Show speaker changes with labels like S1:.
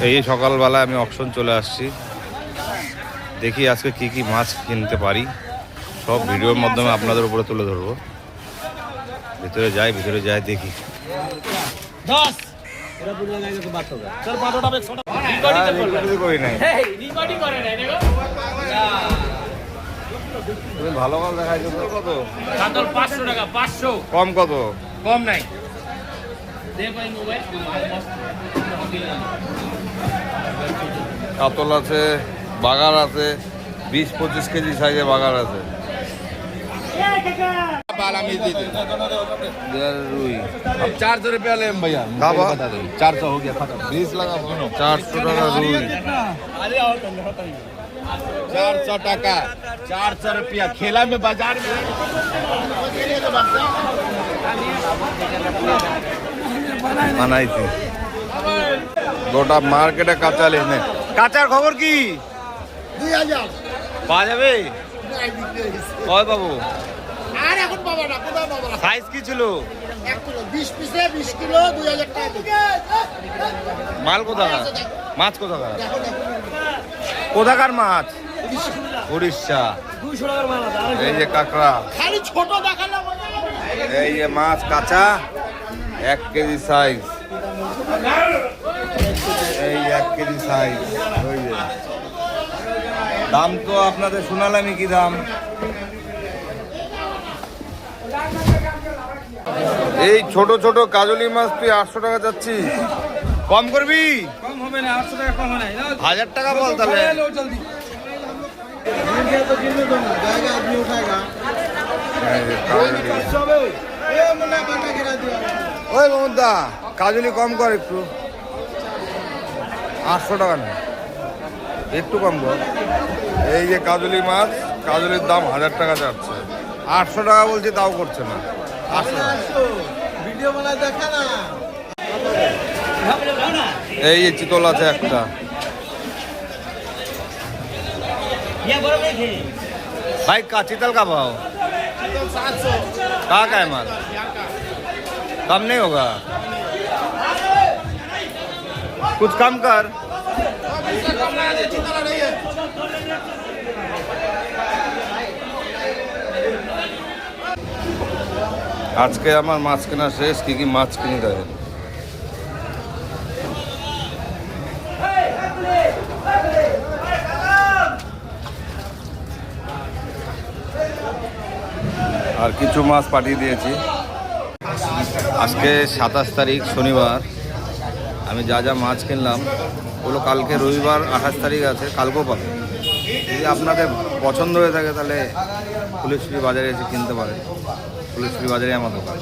S1: এই সকালবেলা আমি অকশন চলে আসছি, দেখি আজকে কি কি মাছ কিনতে পারি, সব ভিডিওর মাধ্যমে আপনাদের উপরে তুলে ধরবো। ভিতরে যাই দেখি। তুমি ভালো মাল দেখাইছো কত? 500 টাকা। 500 কম কত? কম নাই। কাতল আছে, বাগার আছে, 20-25 কেজি সাইজের বাগার আছে। रुई
S2: अब 400 रुपया ले भैया, 400 हो गया खत्म।
S1: 20 लगा 400 টাকা रुई,
S2: 400 টাকা, 400 रुपया खेला में बाजार में
S1: বানাইছি। গোটা মার্কেটে কাঁচা লেনে। কাঁচার খবর কি?
S3: 2000
S1: পাওয়া যাবে? কয় পাবো?
S3: আর এখন পাবো না, কোথাও পাবো না।
S1: সাইজ কি ছিল?
S3: 1 কিলো 20 পিসে 20 কিলো 2000 টাকা।
S1: মাল কোথাকার? মাছ কোথাকার? কোথাকার মাছ? উড়িষ্যা।
S3: 200 টাকার মাল আছে।
S1: এই যে কাঁকড়া,
S3: খালি ছোট দেখালে
S1: এই যে মাছ কাঁচা 1 কেজি সাইজ, এই 1 কেজি সাইজ। ওই যে দাম তো আপনাদের শোনালামই কি দাম। এই ছোট ছোট কাজলি মাছ তুই 800 টাকা যাচ্ছি, কম করবি?
S3: কম হবে না, 800 টাকা কম হবে না।
S1: 1000 টাকা বল তাহলে। ওই মমতা কাজলি কম কর একটু, 800 টাকা না, একটু কম কর। এই যে কাজলি মাছ, কাজলির দাম 1000 টাকা যাচ্ছে, 800 টাকা বলছি তাও করছে না। 800 টাকা। এই যে চিতল আছে একটা, भाई का चितल का भाव?
S3: 700
S1: कहाँ का है माल? कम नहीं होगा? कुछ कम कर। আজকে আমার মাছ কেনা শেষ। কি কি মাছ কিনে দেখেন। আর কিছু মাছ পাঠিয়ে দিয়েছি। আজকে 27 তারিখ শনিবার। আমি যা যা মাছ কিনলাম ওগুলো কালকে রবিবার 28 তারিখ আছে, কালকেও পাবে। যদি আপনাদের পছন্দ হয়ে থাকে তাহলে ফুলেশ্বরী বাজারে এসে কিনতে পারেন। ফুলেশ্বরী বাজারে আমার দোকান।